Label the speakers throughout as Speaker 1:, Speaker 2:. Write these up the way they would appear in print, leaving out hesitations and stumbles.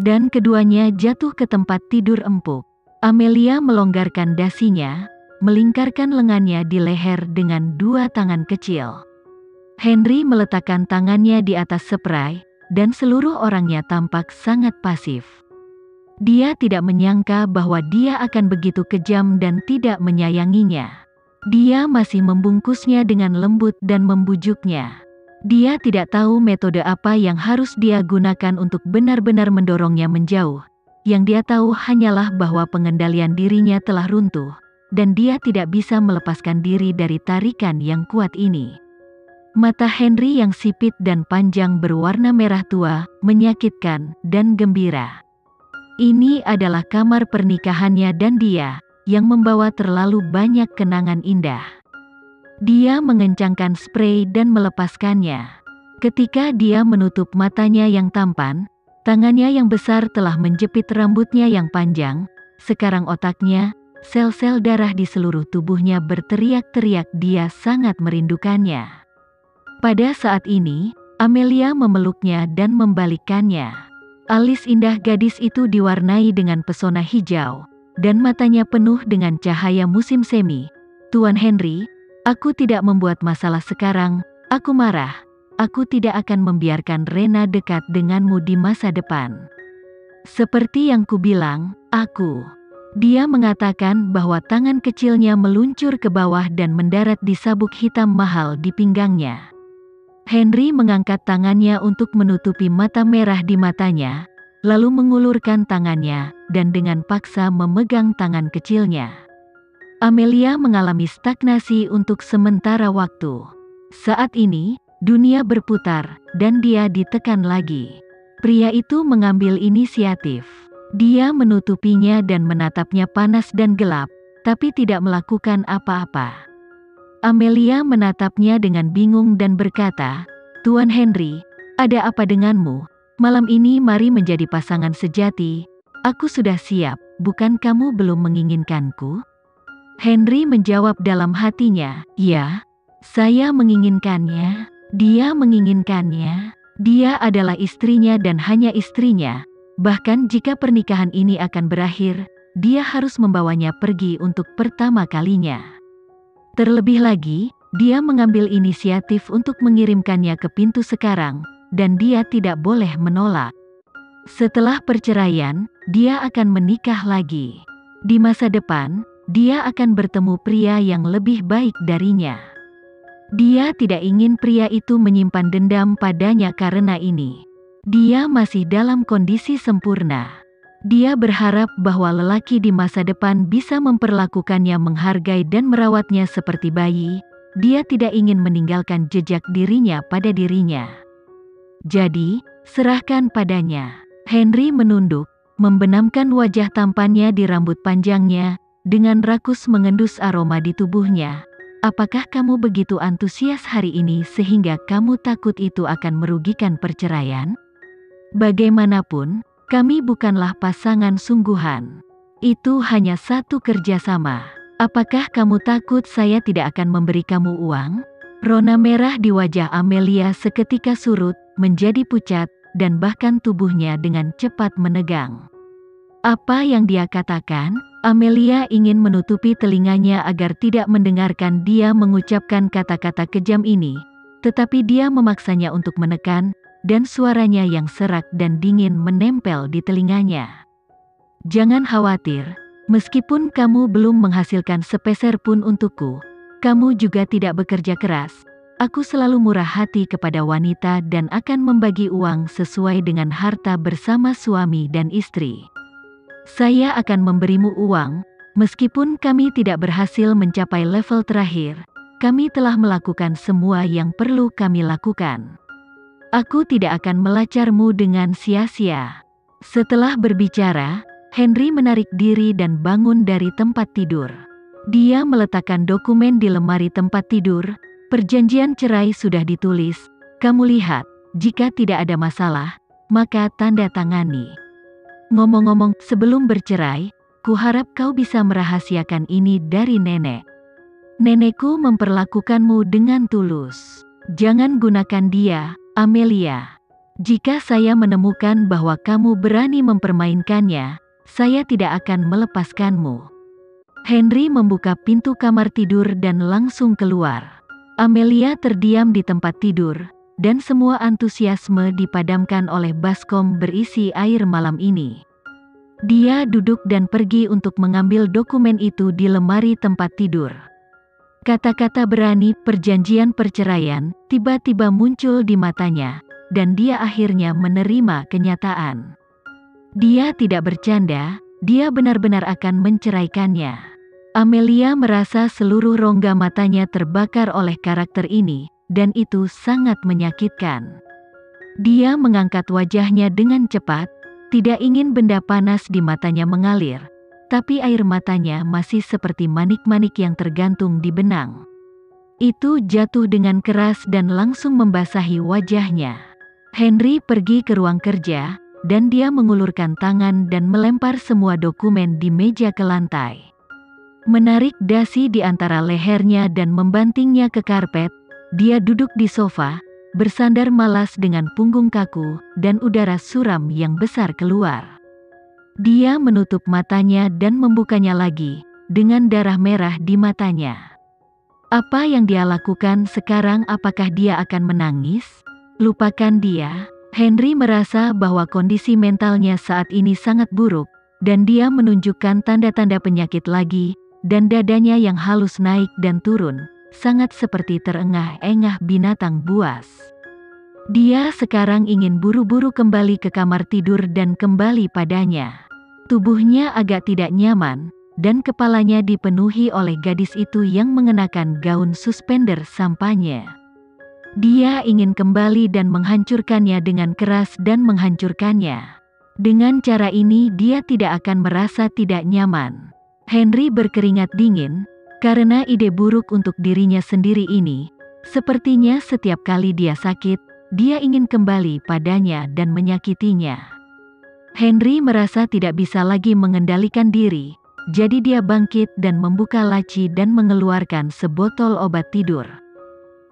Speaker 1: dan keduanya jatuh ke tempat tidur empuk. Amelia melonggarkan dasinya, melingkarkan lengannya di leher dengan dua tangan kecil. Henry meletakkan tangannya di atas spray, dan seluruh orangnya tampak sangat pasif. Dia tidak menyangka bahwa dia akan begitu kejam dan tidak menyayanginya. Dia masih membungkusnya dengan lembut dan membujuknya. Dia tidak tahu metode apa yang harus dia gunakan untuk benar-benar mendorongnya menjauh. Yang dia tahu hanyalah bahwa pengendalian dirinya telah runtuh, dan dia tidak bisa melepaskan diri dari tarikan yang kuat ini. Mata Henry yang sipit dan panjang berwarna merah tua, menyakitkan, dan gembira. Ini adalah kamar pernikahannya dan dia, yang membawa terlalu banyak kenangan indah. Dia mengencangkan spray dan melepaskannya. Ketika dia menutup matanya yang tampan, tangannya yang besar telah menjepit rambutnya yang panjang. Sekarang otaknya, sel-sel darah di seluruh tubuhnya berteriak-teriak, dia sangat merindukannya. Pada saat ini, Amelia memeluknya dan membalikkannya. Alis indah gadis itu diwarnai dengan pesona hijau, dan matanya penuh dengan cahaya musim semi. Tuan Henry, aku tidak membuat masalah sekarang, aku marah. Aku tidak akan membiarkan Rena dekat denganmu di masa depan. Seperti yang kubilang, aku. Dia mengatakan bahwa tangan kecilnya meluncur ke bawah dan mendarat di sabuk hitam mahal di pinggangnya. Henry mengangkat tangannya untuk menutupi mata merah di matanya, lalu mengulurkan tangannya, dan dengan paksa memegang tangan kecilnya. Amelia mengalami stagnasi untuk sementara waktu. Saat ini, dunia berputar, dan dia ditekan lagi. Pria itu mengambil inisiatif. Dia menutupinya dan menatapnya panas dan gelap, tapi tidak melakukan apa-apa. Amelia menatapnya dengan bingung dan berkata, "Tuan Henry, ada apa denganmu? Malam ini mari menjadi pasangan sejati. Aku sudah siap, bukan kamu belum menginginkanku?" Henry menjawab dalam hatinya, "Ya, saya menginginkannya. Dia menginginkannya. Dia adalah istrinya dan hanya istrinya. Bahkan jika pernikahan ini akan berakhir, dia harus membawanya pergi untuk pertama kalinya. Terlebih lagi, dia mengambil inisiatif untuk mengirimkannya ke pintu sekarang, dan dia tidak boleh menolak. Setelah perceraian, dia akan menikah lagi. Di masa depan, dia akan bertemu pria yang lebih baik darinya. Dia tidak ingin pria itu menyimpan dendam padanya karena ini. Dia masih dalam kondisi sempurna. Dia berharap bahwa lelaki di masa depan bisa memperlakukannya, menghargai dan merawatnya seperti bayi. Dia tidak ingin meninggalkan jejak dirinya pada dirinya. Jadi, serahkan padanya." Henry menunduk, membenamkan wajah tampannya di rambut panjangnya, dengan rakus mengendus aroma di tubuhnya. "Apakah kamu begitu antusias hari ini sehingga kamu takut itu akan merugikan perceraian? Bagaimanapun, kami bukanlah pasangan sungguhan. Itu hanya satu kerjasama. Apakah kamu takut saya tidak akan memberi kamu uang?" Rona merah di wajah Amelia seketika surut, menjadi pucat, dan bahkan tubuhnya dengan cepat menegang. Apa yang dia katakan? Amelia ingin menutupi telinganya agar tidak mendengarkan dia mengucapkan kata-kata kejam ini, tetapi dia memaksanya untuk menekan, dan suaranya yang serak dan dingin menempel di telinganya. "Jangan khawatir, meskipun kamu belum menghasilkan sepeser pun untukku, kamu juga tidak bekerja keras. Aku selalu murah hati kepada wanita dan akan membagi uang sesuai dengan harta bersama suami dan istri. Saya akan memberimu uang, meskipun kami tidak berhasil mencapai level terakhir. Kami telah melakukan semua yang perlu kami lakukan. Aku tidak akan melacarmu dengan sia-sia." Setelah berbicara, Henry menarik diri dan bangun dari tempat tidur. Dia meletakkan dokumen di lemari tempat tidur. "Perjanjian cerai sudah ditulis. Kamu lihat, jika tidak ada masalah, maka tanda tangani. Ngomong-ngomong, sebelum bercerai, kuharap kau bisa merahasiakan ini dari nenek. Nenekku memperlakukanmu dengan tulus. Jangan gunakan dia, Amelia. Jika saya menemukan bahwa kamu berani mempermainkannya, saya tidak akan melepaskanmu. Henry membuka pintu kamar tidur dan langsung keluar. Amelia terdiam di tempat tidur, dan semua antusiasme dipadamkan oleh baskom berisi air malam ini. Dia duduk dan pergi untuk mengambil dokumen itu di lemari tempat tidur. Kata-kata berani perjanjian perceraian tiba-tiba muncul di matanya, dan dia akhirnya menerima kenyataan. Dia tidak bercanda, dia benar-benar akan menceraikannya. Amelia merasa seluruh rongga matanya terbakar oleh karakter ini, dan itu sangat menyakitkan. Dia mengangkat wajahnya dengan cepat, tidak ingin benda panas di matanya mengalir, tapi air matanya masih seperti manik-manik yang tergantung di benang. Itu jatuh dengan keras dan langsung membasahi wajahnya. Henry pergi ke ruang kerja, dan dia mengulurkan tangan dan melempar semua dokumen di meja ke lantai. Menarik dasi di antara lehernya dan membantingnya ke karpet, dia duduk di sofa, bersandar malas dengan punggung kaku, dan udara suram yang besar keluar. Dia menutup matanya dan membukanya lagi, dengan darah merah di matanya. Apa yang dia lakukan sekarang? Apakah dia akan menangis? Lupakan dia. Henry merasa bahwa kondisi mentalnya saat ini sangat buruk, dan dia menunjukkan tanda-tanda penyakit lagi, dan dadanya yang halus naik dan turun, sangat seperti terengah-engah binatang buas. Dia sekarang ingin buru-buru kembali ke kamar tidur dan kembali padanya. Tubuhnya agak tidak nyaman, dan kepalanya dipenuhi oleh gadis itu yang mengenakan gaun suspender sampanye. Dia ingin kembali dan menghancurkannya dengan keras dan menghancurkannya. Dengan cara ini dia tidak akan merasa tidak nyaman. Henry berkeringat dingin, karena ide buruk untuk dirinya sendiri ini. Sepertinya setiap kali dia sakit, dia ingin kembali padanya dan menyakitinya. Henry merasa tidak bisa lagi mengendalikan diri, jadi dia bangkit dan membuka laci dan mengeluarkan sebotol obat tidur.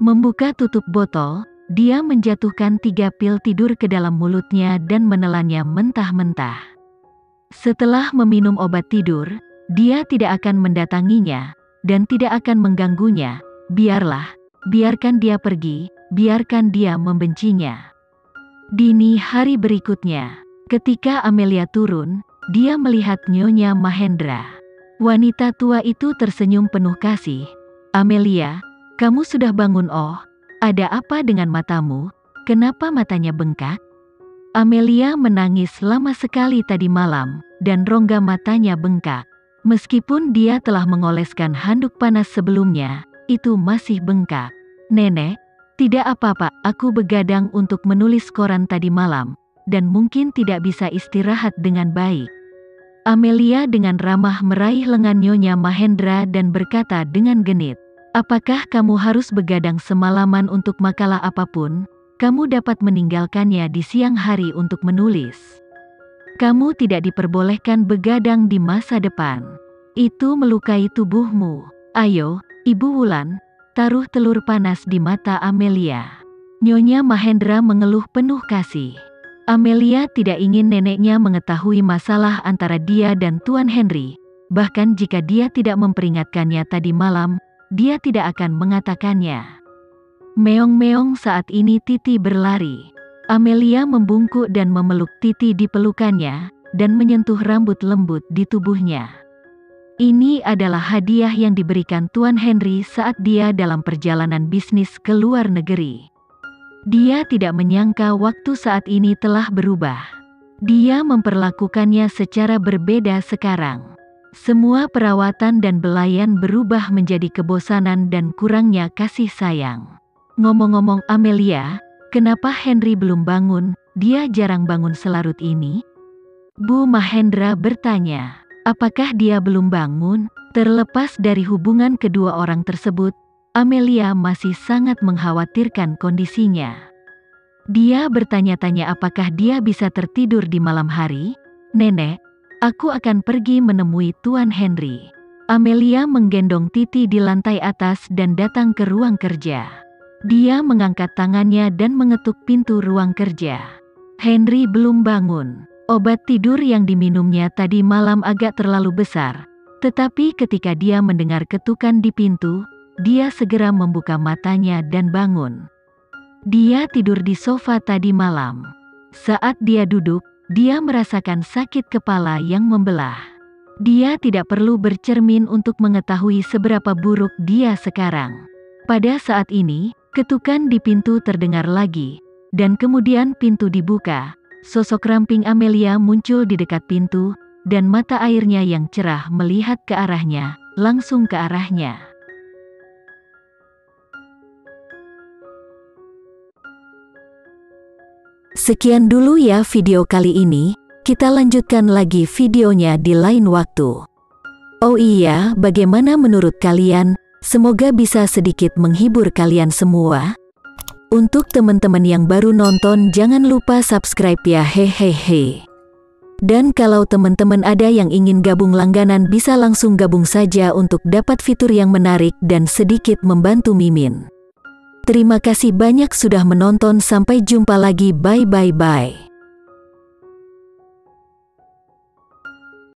Speaker 1: Membuka tutup botol, dia menjatuhkan 3 pil tidur ke dalam mulutnya dan menelannya mentah-mentah. Setelah meminum obat tidur, dia tidak akan mendatanginya, dan tidak akan mengganggunya. Biarkan dia pergi, biarkan dia membencinya. Dini hari berikutnya, ketika Amelia turun, dia melihat Nyonya Mahendra. Wanita tua itu tersenyum penuh kasih. Amelia, kamu sudah bangun. Oh, ada apa dengan matamu? Kenapa matanya bengkak? Amelia menangis lama sekali tadi malam, dan rongga matanya bengkak. Meskipun dia telah mengoleskan handuk panas sebelumnya, itu masih bengkak. Nenek, tidak apa-apa, aku begadang untuk menulis koran tadi malam, dan mungkin tidak bisa istirahat dengan baik. Amelia dengan ramah meraih lengan Nyonya Mahendra dan berkata dengan genit, apakah kamu harus begadang semalaman untuk makalah apapun? Kamu dapat meninggalkannya di siang hari untuk menulis. Kamu tidak diperbolehkan begadang di masa depan. Itu melukai tubuhmu. Ayo, Ibu Wulan, taruh telur panas di mata Amelia. Nyonya Mahendra mengeluh penuh kasih. Amelia tidak ingin neneknya mengetahui masalah antara dia dan Tuan Henry. Bahkan jika dia tidak memperingatkannya tadi malam, dia tidak akan mengatakannya. Meong-meong saat ini Titi berlari. Amelia membungkuk dan memeluk Titi di pelukannya, dan menyentuh rambut lembut di tubuhnya. Ini adalah hadiah yang diberikan Tuan Henry saat dia dalam perjalanan bisnis ke luar negeri. Dia tidak menyangka waktu saat ini telah berubah. Dia memperlakukannya secara berbeda sekarang. Semua perawatan dan belayan berubah menjadi kebosanan dan kurangnya kasih sayang. Ngomong-ngomong Amelia, kenapa Henry belum bangun? Dia jarang bangun selarut ini. Bu Mahendra bertanya, apakah dia belum bangun? Terlepas dari hubungan kedua orang tersebut, Amelia masih sangat mengkhawatirkan kondisinya. Dia bertanya-tanya apakah dia bisa tertidur di malam hari. Nenek, aku akan pergi menemui Tuan Henry. Amelia menggendong Titi di lantai atas dan datang ke ruang kerja. Dia mengangkat tangannya dan mengetuk pintu ruang kerja. Henry belum bangun. Obat tidur yang diminumnya tadi malam agak terlalu besar. Tetapi ketika dia mendengar ketukan di pintu, dia segera membuka matanya dan bangun. Dia tidur di sofa tadi malam. Saat dia duduk, dia merasakan sakit kepala yang membelah. Dia tidak perlu bercermin untuk mengetahui seberapa buruk dia sekarang. Pada saat ini, ketukan di pintu terdengar lagi, dan kemudian pintu dibuka. Sosok ramping Amelia muncul di dekat pintu, dan mata airnya yang cerah melihat ke arahnya, langsung ke arahnya. Sekian dulu ya video kali ini, kita lanjutkan lagi videonya di lain waktu. Oh iya, bagaimana menurut kalian? Semoga bisa sedikit menghibur kalian semua. Untuk teman-teman yang baru nonton, jangan lupa subscribe ya, hehehe. Dan kalau teman-teman ada yang ingin gabung langganan, bisa langsung gabung saja untuk dapat fitur yang menarik dan sedikit membantu Mimin. Terima kasih banyak sudah menonton, sampai jumpa lagi, bye.